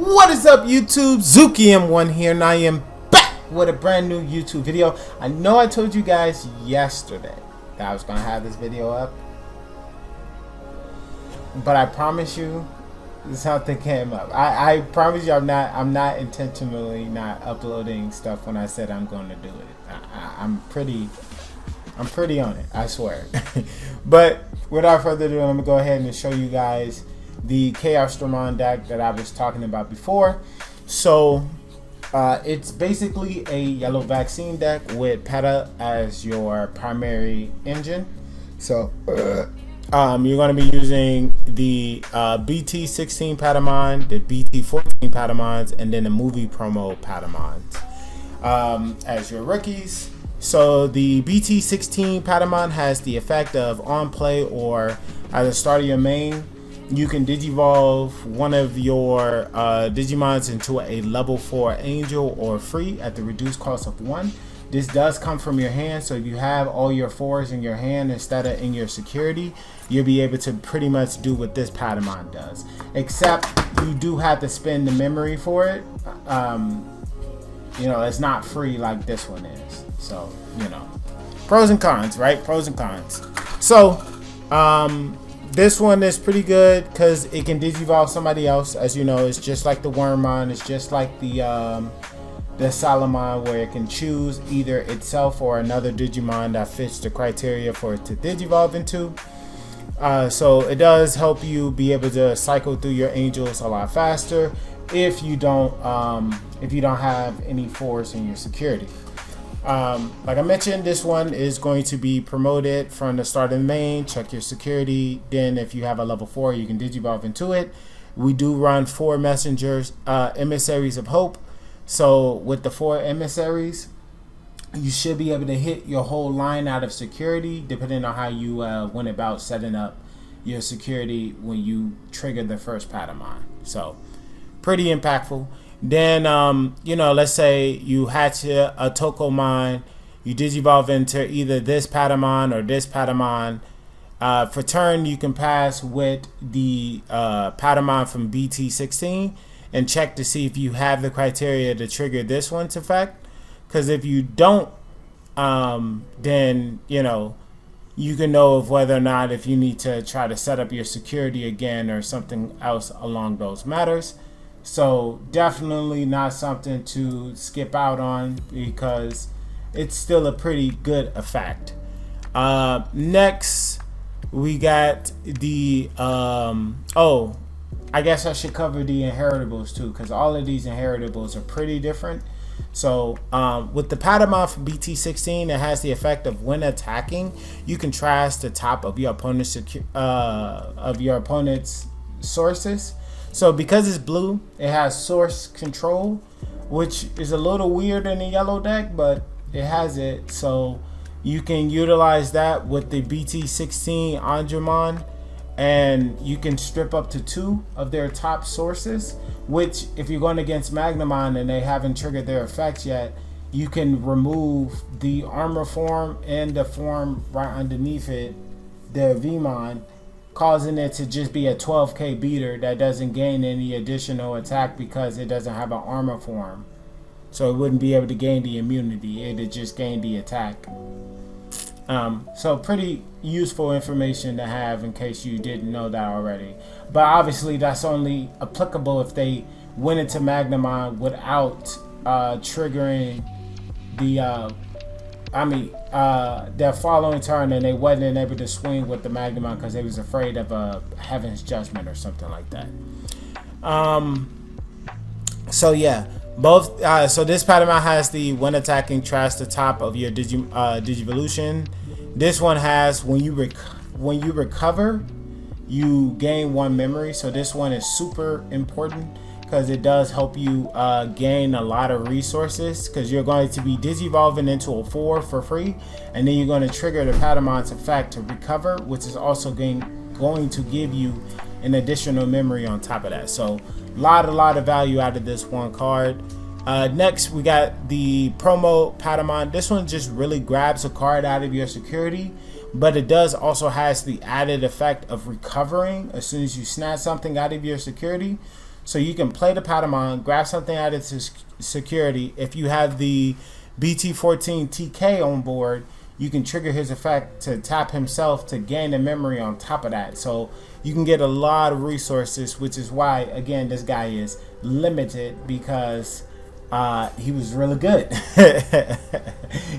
What is up, YouTube? Zuki M1 here, and I am back with a brand new YouTube video. I know I told you guys yesterday that I was gonna have this video up, but I promise you something came up. I promise you I'm not intentionally not uploading stuff when I said I'm going to do it. I'm pretty on it, I swear. But without further ado, I'm gonna go ahead and show you guys the chaosmon deck that I was talking about before. So it's basically a yellow vaccine deck with Peta as your primary engine. So you're going to be using the BT16 Patamon, the BT14 Patamons, and then the movie promo Patamons as your rookies. So the BT16 Patamon has the effect of on play or at the start of your main, you can digivolve one of your Digimons into a level 4 angel or free at the reduced cost of 1. This does come from your hand, so if you have all your 4s in your hand instead of in your security, you'll be able to pretty much do what this Patamon does. Except you do have to spend the memory for it. You know, it's not free like this one is. So, you know, pros and cons, right? Pros and cons. So, this one is pretty good because it can digivolve somebody else. As you know, it's just like the Wormmon. It's just like the Salamon, where it can choose either itself or another Digimon that fits the criteria for it to digivolve into. So it does help you be able to cycle through your angels a lot faster if you don't have any force in your security. Like I mentioned, this one is going to be promoted from the start of the main. Check your security. Then if you have a level 4, you can digivolve into it. We do run 4 messengers, emissaries of hope. So with the 4 emissaries, you should be able to hit your whole line out of security, depending on how you went about setting up your security when you trigger the first Patamon. So pretty impactful. Then, you know, let's say you hatch a Tokomon, you digivolve into either this Patamon or this Patamon. For turn, you can pass with the Patamon from BT16 and check to see if you have the criteria to trigger this one's effect. Because if you don't, then, you know, you can know of whether or not if you need to try to set up your security again or something else along those matters. So definitely not something to skip out on because it's still a pretty good effect. Next, we got the oh, I guess I should cover the inheritables too, because all of these inheritables are pretty different. So with the Patamon from BT16, it has the effect of when attacking, you can trash the top of your opponent's sources. So because it's blue, it has source control, which is a little weird in the yellow deck, but it has it. So you can utilize that with the BT16 Andromon, and you can strip up to 2 of their top sources, which if you're going against Magnamon and they haven't triggered their effects yet, you can remove the armor form and the form right underneath it, the Vmon, causing it to just be a 12k beater that doesn't gain any additional attack because it doesn't have an armor form. So it wouldn't be able to gain the immunity, it'd just gain the attack. So pretty useful information to have in case you didn't know that already. But obviously that's only applicable if they went into Magnamon without triggering the their following turn, and they wasn't able to swing with the Magnamon because they was afraid of a Heaven's Judgment or something like that. So yeah, both. So this Patamon has the when attacking, trash the top of your Digivolution. This one has when you recover, you gain 1 memory. So this one is super important because it does help you gain a lot of resources, because you're going to be digivolving into a 4 for free, and then you're going to trigger the Patamon's effect to recover, which is also going to give you an additional memory on top of that. So a lot of value out of this one card. Next, we got the promo Patamon. This one just really grabs a card out of your security, but it does also has the added effect of recovering as soon as you snatch something out of your security. So you can play the Patamon, grab something out of security. If you have the BT14 TK on board, you can trigger his effect to tap himself to gain a memory on top of that. So you can get a lot of resources, which is why, again, this guy is limited, because he was really good.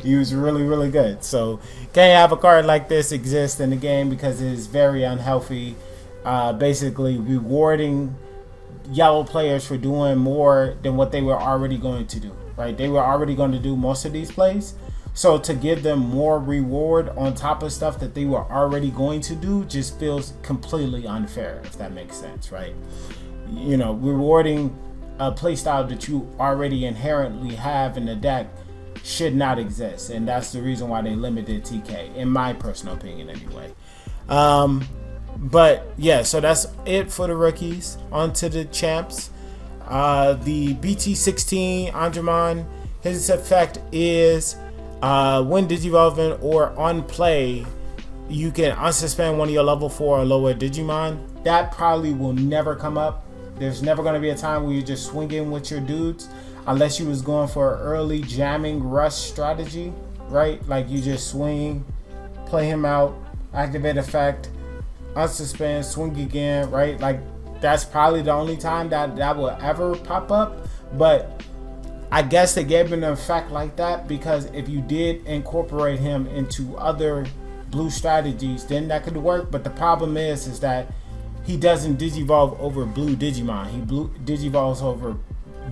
He was really, really good. So can't have a card like this exist in the game because it is very unhealthy. Basically rewarding yellow players for doing more than what they were already going to do. Right? They were already going to do most of these plays. So to give them more reward on top of stuff that they were already going to do just feels completely unfair, if that makes sense, right? You know, rewarding a playstyle that you already inherently have in the deck should not exist, and that's the reason why they limited TK, in my personal opinion anyway. But yeah, so that's it for the rookies. On to the champs. The BT16 Andromon, his effect is when digivolving or on play, you can unsuspend one of your level 4 or lower Digimon. That probably will never come up. There's never going to be a time where you're just swinging with your dudes, unless you was going for an early jamming rush strategy, right? Like you just swing, play him out, activate effect, unsuspend, swing again, right? Like that's probably the only time that will ever pop up. But I guess they gave him an effect like that because if you did incorporate him into other blue strategies, then that could work. But the problem is that he doesn't digivolve over blue Digimon. He digivolves over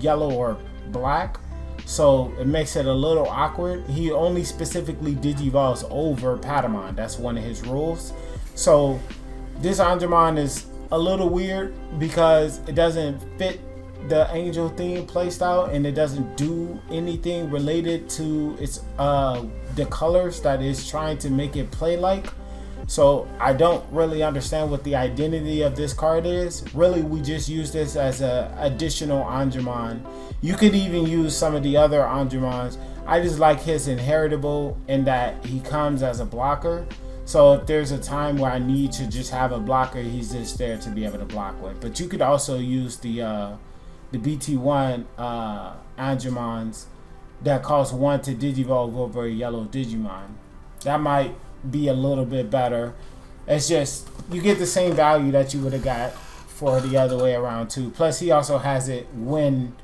yellow or black. So it makes it a little awkward. He only specifically digivolves over Patamon. That's one of his rules. So this Andromon is a little weird because it doesn't fit the angel theme playstyle, and it doesn't do anything related to its the colors that is trying to make it play like. So I don't really understand what the identity of this card is. Really, we just use this as a additional Andromon. You could even use some of the other Andromons. I just like his inheritable in that he comes as a blocker. So if there's a time where I need to just have a blocker, he's just there to be able to block with. But you could also use the BT1 Andromons that cost 1 to digivolve over a yellow Digimon. That might be a little bit better. It's just you get the same value that you would have got for the other way around too. Plus he also has it when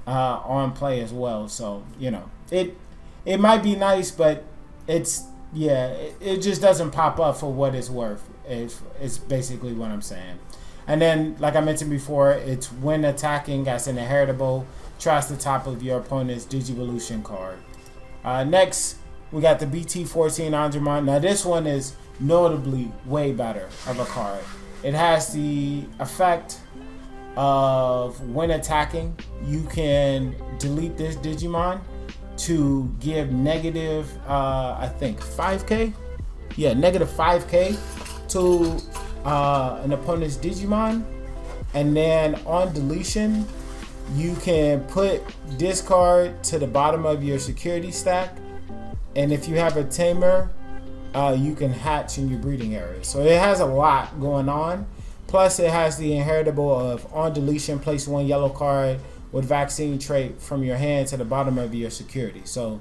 on play as well. So you know it might be nice, but it's it just doesn't pop up for what it's worth. It's basically what I'm saying. And then, like I mentioned before, it's when attacking as an inheritable, trash the top of your opponent's Digivolution card. Next, we got the BT14 Andromon. Now, this one is notably way better of a card. It has the effect of when attacking, you can delete this Digimon to give negative, I think, 5k? Yeah, negative 5k to an opponent's Digimon, and then on deletion you can put this card to the bottom of your security stack, and if you have a tamer, you can hatch in your breeding area. So it has a lot going on. Plus it has the inheritable of on deletion, place 1 yellow card with vaccine trait from your hand to the bottom of your security. So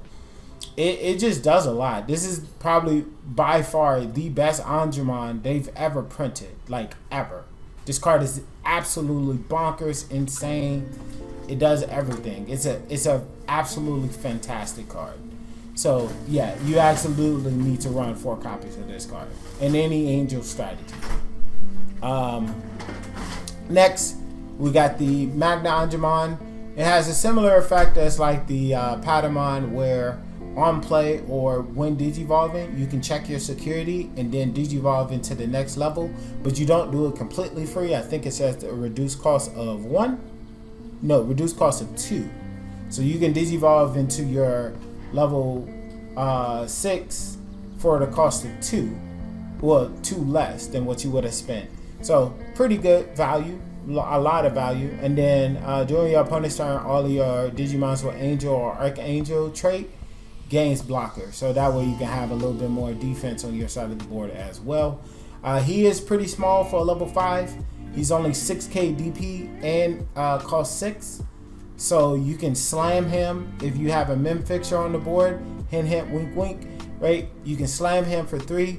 it just does a lot. This is probably by far the best Andromon they've ever printed, like ever. This card is absolutely bonkers, insane. It does everything. It's a absolutely fantastic card. So yeah, you absolutely need to run 4 copies of this card in any angel strategy. Next, we got the Magna Andromon. It has a similar effect as like the Patamon, where on play or when digivolving, you can check your security and then digivolve into the next level, but you don't do it completely free. I think it says a reduced cost of 1. No, reduced cost of 2. So you can digivolve into your level 6 for the cost of 2. Well, 2 less than what you would have spent. So pretty good value, a lot of value. And then during your opponent's turn, all of your Digimons with Angel or Archangel trait gains blocker, so that way you can have a little bit more defense on your side of the board as well. He is pretty small for a level 5. He's only 6k DP and cost 6. So you can slam him if you have a mem fixture on the board. Hint, hint, wink, wink. Right? You can slam him for 3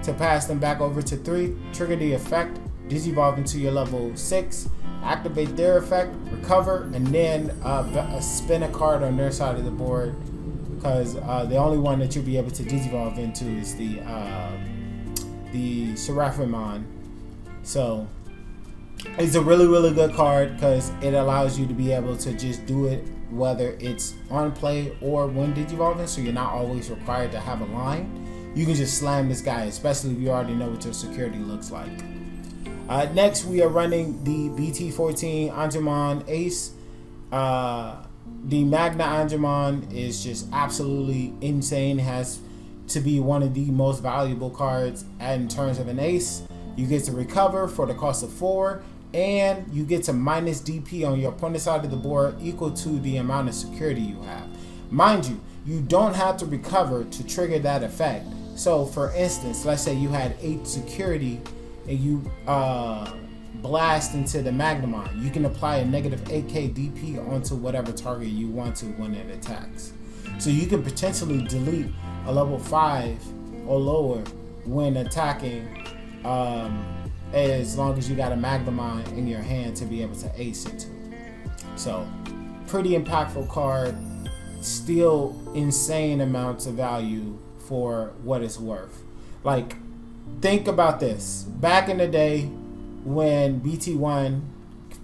to pass them back over to 3. Trigger the effect. Digivolve into your level 6. Activate their effect. Recover. And then spin a card on their side of the board. Because the only one that you'll be able to digivolve into is the Seraphimon. So it's a really, really good card because it allows you to be able to just do it whether it's on play or when digivolving, so you're not always required to have a line. You can just slam this guy, especially if you already know what your security looks like. Next, we are running the BT14 Angemon Ace. The Magna Angemon is just absolutely insane. It has to be one of the most valuable cards in terms of an ace. You get to recover for the cost of 4, and you get to minus DP on your opponent's side of the board equal to the amount of security you have. Mind you, you don't have to recover to trigger that effect. So for instance, let's say you had 8 security and you blast into the Magnamon. You can apply a negative 8k DP onto whatever target you want to when it attacks. So you can potentially delete a level 5 or lower when attacking, as long as you got a Magnamon in your hand to be able to ace into. So pretty impactful card, still insane amounts of value for what it's worth. Like, think about this. Back in the day when BT1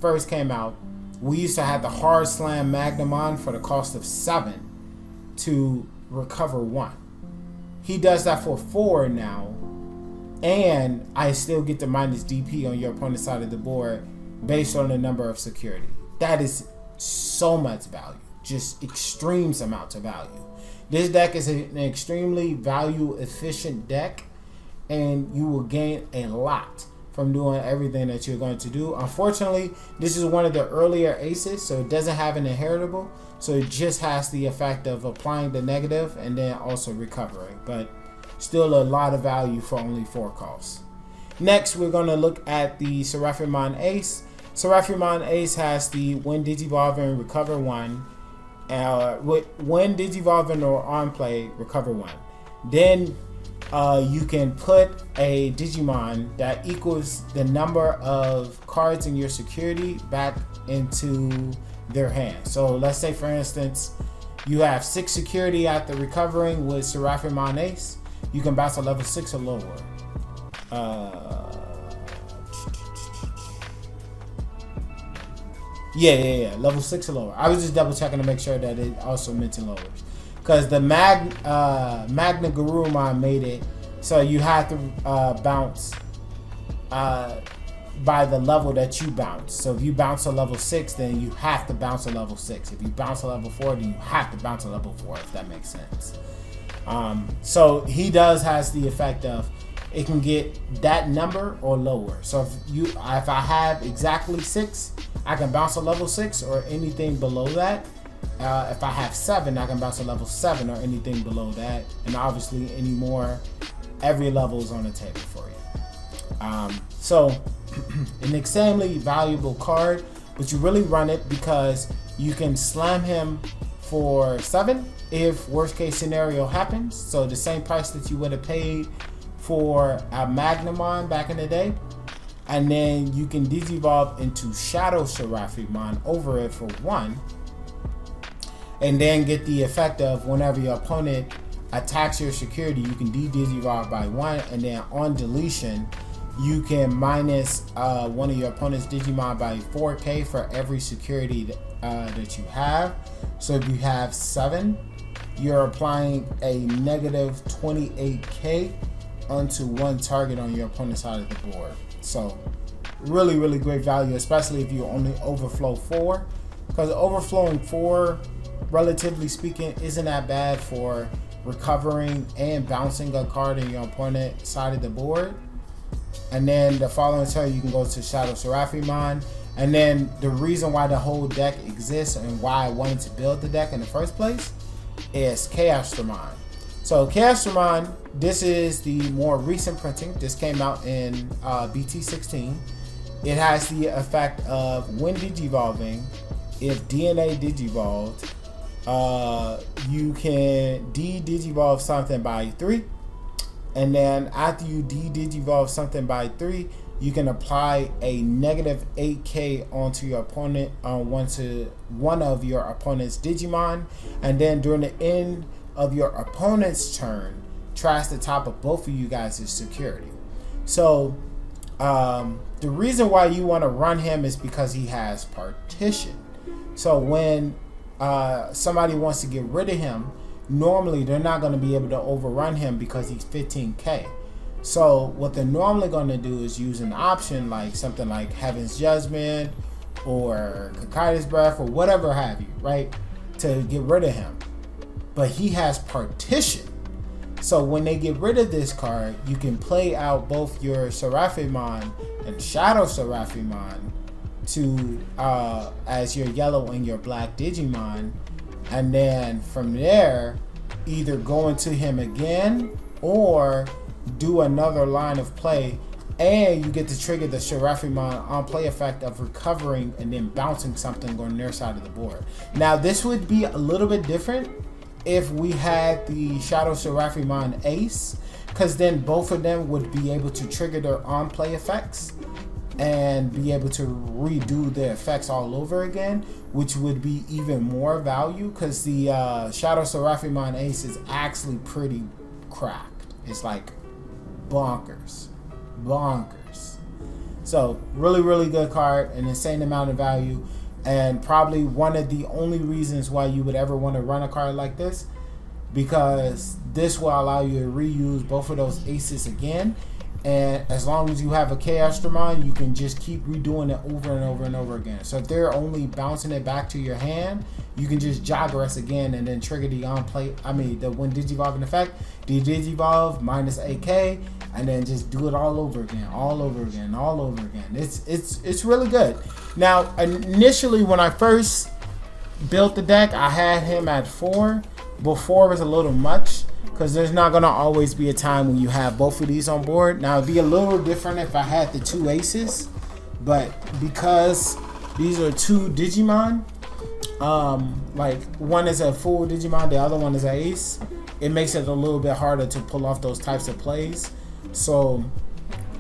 first came out, we used to have the hard slam Magnamon for the cost of 7 to recover 1. He does that for 4 now, and I still get the minus DP on your opponent's side of the board based on the number of security. That is so much value, just extreme amounts of value. This deck is an extremely value efficient deck, and you will gain a lot from doing everything that you're going to do. Unfortunately, this is one of the earlier aces, so it doesn't have an inheritable, so it just has the effect of applying the negative and then also recovering, but still a lot of value for only 4 costs. Next, we're going to look at the Seraphimon Ace. Seraphimon Ace has the when digivolving, recover 1. When digivolving or on play, recover 1. Then you can put a Digimon that equals the number of cards in your security back into their hand. So let's say, for instance, you have 6 security after recovering with Seraphimon Ace. You can bounce a level 6 or lower. Yeah, level 6 or lower. I was just double checking to make sure that it also mentioned lowers, because the Magna Garurumon made it so you have to bounce by the level that you bounce. So if you bounce a level 6, then you have to bounce a level 6. If you bounce a level 4, then you have to bounce a level 4, if that makes sense. So he has the effect of it can get that number or lower. So if I have exactly 6, I can bounce a level 6 or anything below that. If I have 7, I can bounce a level 7 or anything below that. And obviously any more, every level is on the table for you. So an extremely valuable card, but you really run it because you can slam him for 7 if worst case scenario happens. So the same price that you would have paid for a Magnamon back in the day. And then you can digivolve into Shadow Seraphimon over it for 1. And then get the effect of whenever your opponent attacks your security, you can digivolve by 1. And then on deletion, you can minus one of your opponent's Digimon by 4k for every security that you have. So if you have 7, you're applying a negative 28k onto 1 target on your opponent's side of the board. So really, really great value, especially if you only overflow 4, because overflowing 4, relatively speaking, isn't that bad for recovering and bouncing a card in your opponent's side of the board. And then the following turn, you can go to Shadow Seraphimon. And then the reason why the whole deck exists and why I wanted to build the deck in the first place is chaosmon. So chaosmon, this is the more recent printing. This came out in BT16. it has the effect of when digivolving, if DNA digivolved, you can de-digivolve something by 3, and then after you de-digivolve something by 3, you can apply a negative 8k onto your opponent, onto one of your opponent's Digimon, and then during the end of your opponent's turn, trash the top of both of you guys' security. So the reason why you want to run him is because he has partition. So when somebody wants to get rid of him, normally they're not going to be able to overrun him because he's 15k. So what they're normally going to do is use an option like something like Heaven's Judgment or Kakai's Breath or whatever have you, right, to get rid of him. But he has partition. So when they get rid of this card, you can play out both your Seraphimon and Shadow Seraphimon to as your yellow and your black Digimon, and then from there either go into him again or do another line of play, and you get to trigger the Seraphimon on play effect of recovering and then bouncing something on their side of the board. Now this would be a little bit different if we had the Shadow Seraphimon Ace, because then both of them would be able to trigger their on play effects and be able to redo the effects all over again, which would be even more value, because the Shadow Seraphimon Ace is actually pretty cracked. It's like bonkers. So really good card, an insane amount of value, and probably one of the only reasons why you would ever want to run a card like this, because this will allow you to reuse both of those aces again. And as long as you have a chaosmon, you can just keep redoing it over and over and over again. So if they're only bouncing it back to your hand, you can just Jagras again and then trigger the on play. The when digivolving effect, the digivolve minus AK, and then just do it all over again. It's really good. Now initially when I first built the deck, I had him at 4, but 4 was a little much, because there's not going to always be a time when you have both of these on board. Now, it'd be a little different if I had the 2 aces, but because these are 2 Digimon, like one is a full Digimon, the other one is an ace, it makes it a little bit harder to pull off those types of plays. So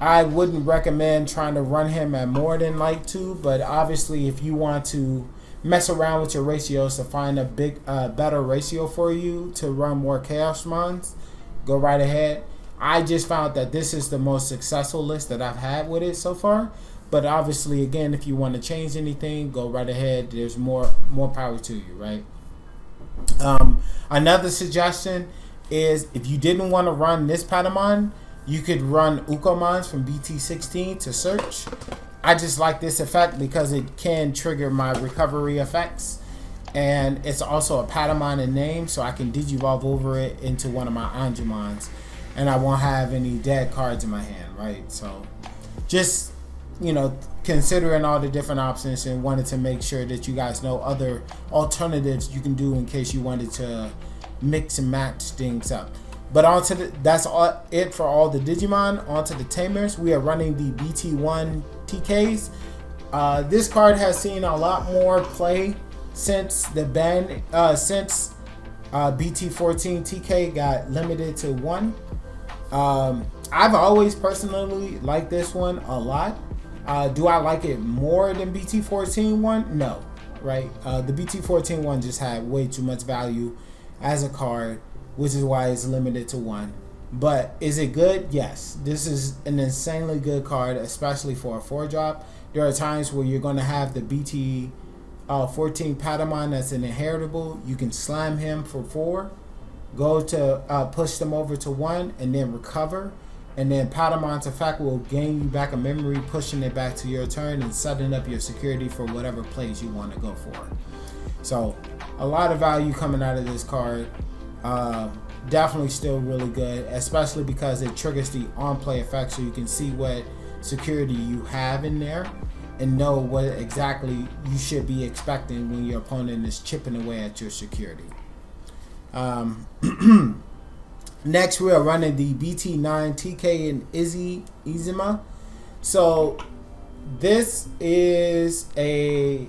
I wouldn't recommend trying to run him at more than like 2, but obviously if you want to mess around with your ratios to find a better ratio for you to run more chaosmons, go right ahead. I just found that this is the most successful list that I've had with it so far, but obviously again, if you want to change anything, go right ahead. There's more power to you, right? Another suggestion is, if you didn't want to run this Patamon, you could run Ukomons from BT16 to search. I just like this effect because it can trigger my recovery effects, and it's also a Patamon in name, so I can digivolve over it into one of my Angemons, and I won't have any dead cards in my hand, right? So just, considering all the different options, and wanted to make sure that you guys know other alternatives you can do in case you wanted to mix and match things up. But that's it for all the Digimon. On to the Tamers. We are running the BT1 TKs. This card has seen a lot more play since the ban, since BT14 TK got limited to 1. I've always personally liked this one a lot. Do I like it more than BT14 one? No, right? The BT14 one just had way too much value as a card, which is why it's limited to 1. But is it good? Yes. This is an insanely good card, especially for a 4-drop. There are times where you're going to have the BT 14 Patamon that's an inheritable. You can slam him for 4, go to push them over to 1, and then recover. And then Patamon's effect will gain you back a memory, pushing it back to your turn and setting up your security for whatever plays you want to go for. So a lot of value coming out of this card. Definitely still really good, especially because it triggers the on play effect, so you can see what security you have in there and know what exactly you should be expecting when your opponent is chipping away at your security. Next, we are running the BT9 TK and Izima. So This is a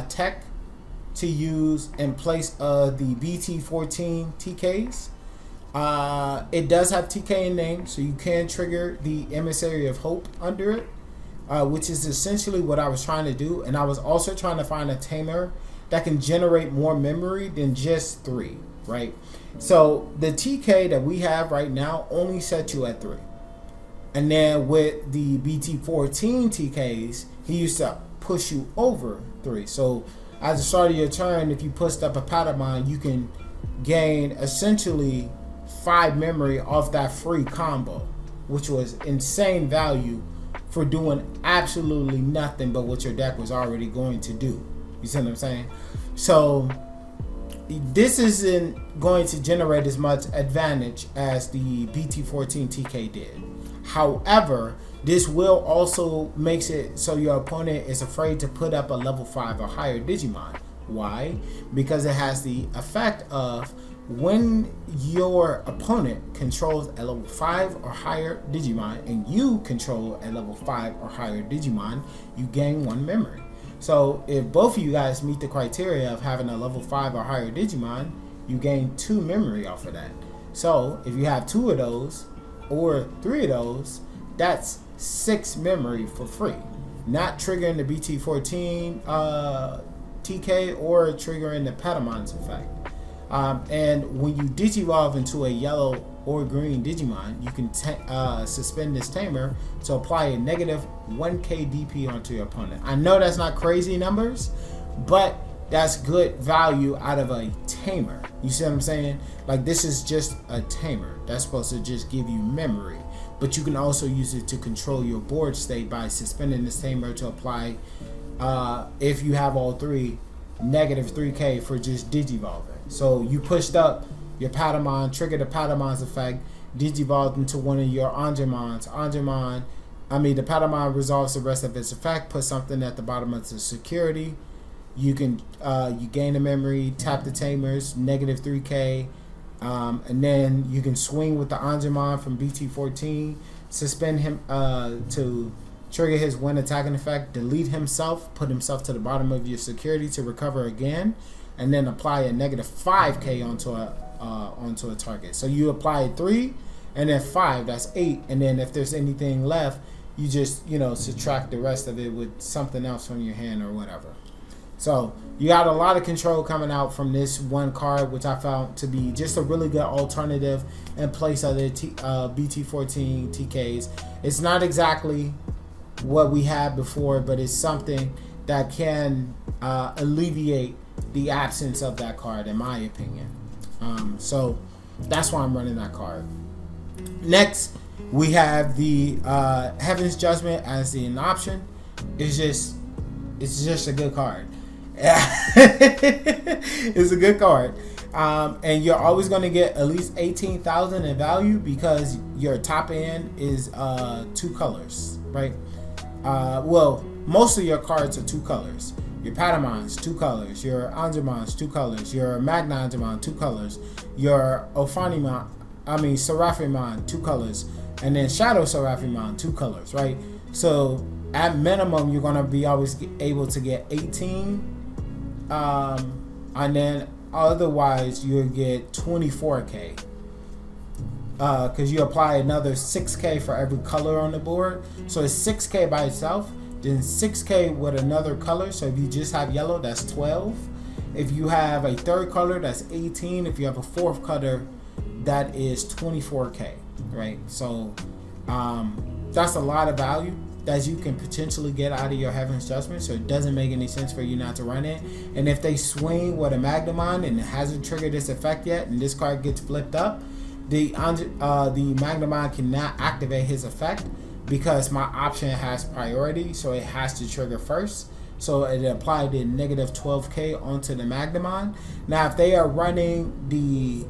tech to use in place of the BT14 TKs. It does have TK in name, so you can trigger the Emissary of Hope under it, which is essentially what I was trying to do. And I was also trying to find a tamer that can generate more memory than just 3, right? So the TK that we have right now only set you at 3. And then with the BT14 TKs, he used to push you over 3. So at the start of your turn, if you pushed up a Patamon, you can gain essentially 5 memory off that free combo, which was insane value for doing absolutely nothing but what your deck was already going to do. You see what I'm saying? So this isn't going to generate as much advantage as the BT14 TK did. However, this will also makes it so your opponent is afraid to put up a level 5 or higher Digimon. Why? Because it has the effect of when your opponent controls a level 5 or higher Digimon and you control a level 5 or higher Digimon, you gain 1 memory. So if both of you guys meet the criteria of having a level 5 or higher Digimon, you gain 2 memory off of that. So if you have 2 of those or 3 of those, that's 6 memory for free. Not triggering the BT14 TK or triggering the Patamon's effect. And when you Digivolve into a yellow or green Digimon, you can suspend this tamer to apply a negative 1k DP onto your opponent. I know that's not crazy numbers, but that's good value out of a tamer. You see what I'm saying? Like, this is just a tamer. That's supposed to just give you memory. But you can also use it to control your board state by suspending this tamer to apply, if you have all 3, negative 3k for just Digivolving. So you pushed up your Patamon, triggered the Patamon's effect, Digivolved into one of your Angemons. The Patamon resolves the rest of its effect, put something at the bottom of the security. You can you gain a memory, tap the tamers, negative 3k, and then you can swing with the Angemon from BT14, suspend him to trigger his one attacking effect, delete himself, put himself to the bottom of your security to recover again, and then apply a negative 5k onto a target. So you apply 3 and then 5, that's 8, and then if there's anything left, you just subtract the rest of it with something else from your hand or whatever. So you got a lot of control coming out from this one card, which I found to be just a really good alternative in place of the BT14 TKs. It's not exactly what we had before, but it's something that can alleviate the absence of that card, in my opinion. So that's why I'm running that card. Next, we have the Heaven's Judgment as an option. It's just a good card. It's a good card. And you're always going to get at least 18,000 in value because your top end is 2 colors, right? Well, most of your cards are 2 colors. Your Patamon's 2 colors, your Angemon's 2 colors, your Magna Angemon 2 colors, your Seraphimon 2 colors, and then Shadow Seraphimon 2 colors, right? So at minimum, you're gonna be always able to get 18, and then otherwise you'll get 24k, because you apply another 6k for every color on the board. So it's 6k by itself, then 6k with another color. So if you just have yellow, that's 12. If you have a third color, that's 18. If you have a fourth color, that is 24k, right? So that's a lot of value that you can potentially get out of your Heaven's Judgment. So it doesn't make any sense for you not to run it. And if they swing with a Magnamon and it hasn't triggered this effect yet, and this card gets flipped up, the Magnamon cannot activate his effect because my option has priority, so it has to trigger first. So it applied the negative 12k onto the Magnamon. Now, if they are running the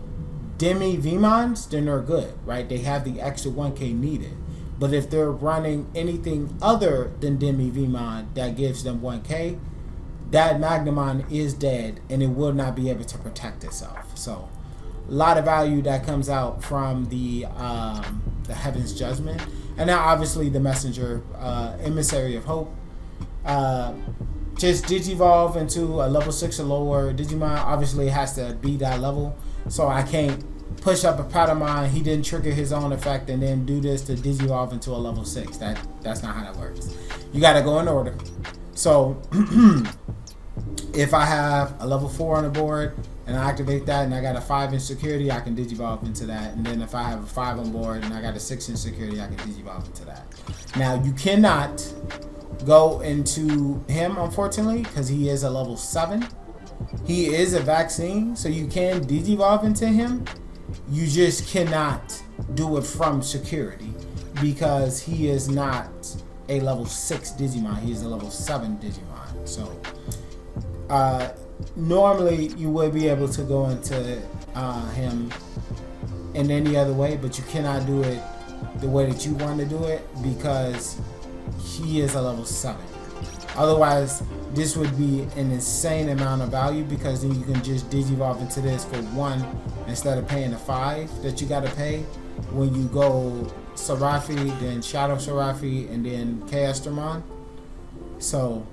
Demi Vmons, then they're good, right? They have the extra 1k needed. But if they're running anything other than Demi Vmon that gives them 1k, that Magnamon is dead and it will not be able to protect itself. So a lot of value that comes out from the Heaven's Judgment. And now obviously the Messenger, Emissary of Hope, just Digivolve into a level 6 or lower Digimon. Obviously it has to be that level, so I can't push up a Patamon, he didn't trigger his own effect, and then do this to Digivolve into a level 6. That's not how that works. You gotta go in order. So if I have a level 4 on the board and I activate that and I got a 5 in security, I can Digivolve into that. And then if I have a 5 on board and I got a 6 in security, I can Digivolve into that. Now you cannot go into him, unfortunately, because he is a level 7. He is a vaccine, so you can Digivolve into him. You just cannot do it from security because he is not a level 6 Digimon. He is a level 7 Digimon. So normally you would be able to go into him in any other way, but you cannot do it the way that you want to do it because he is a level 7. Otherwise, this would be an insane amount of value because then you can just Digivolve into this for 1 instead of paying the 5 that you got to pay when you go Serafi, then Shadow Serafi, and then chaosmon. So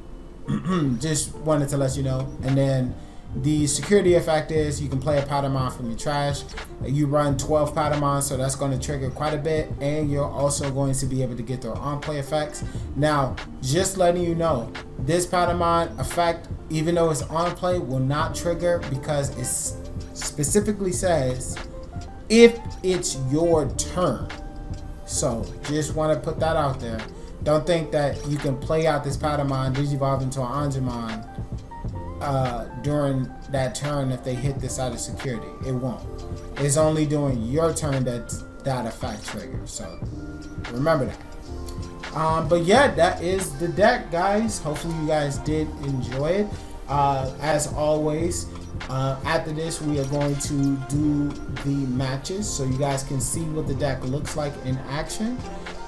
just wanted to let you know. And then the security effect is you can play a Patamon from your trash. You run 12 Patamon, so that's going to trigger quite a bit, and you're also going to be able to get their on-play effects. Now, just letting you know, this Patamon effect, even though it's on-play, will not trigger because it specifically says if it's your turn. So just want to put that out there. Don't think that you can play out this Patamon, Digivolve into an Angemon during that turn if they hit this out of security. It won't. It's only during your turn that effect triggers. So remember that. But yeah, that is the deck, guys. Hopefully you guys did enjoy it. As always, after this we are going to do the matches so you guys can see what the deck looks like in action.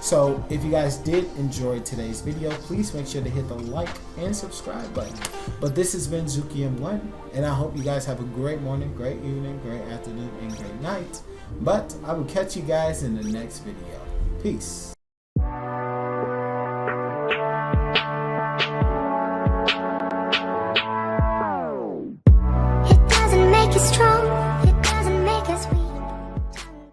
So if you guys did enjoy today's video, please make sure to hit the like and subscribe button. But this has been Zuki and Gwent, and I hope you guys have a great morning, great evening, great afternoon, and great night. But I will catch you guys in the next video. Peace.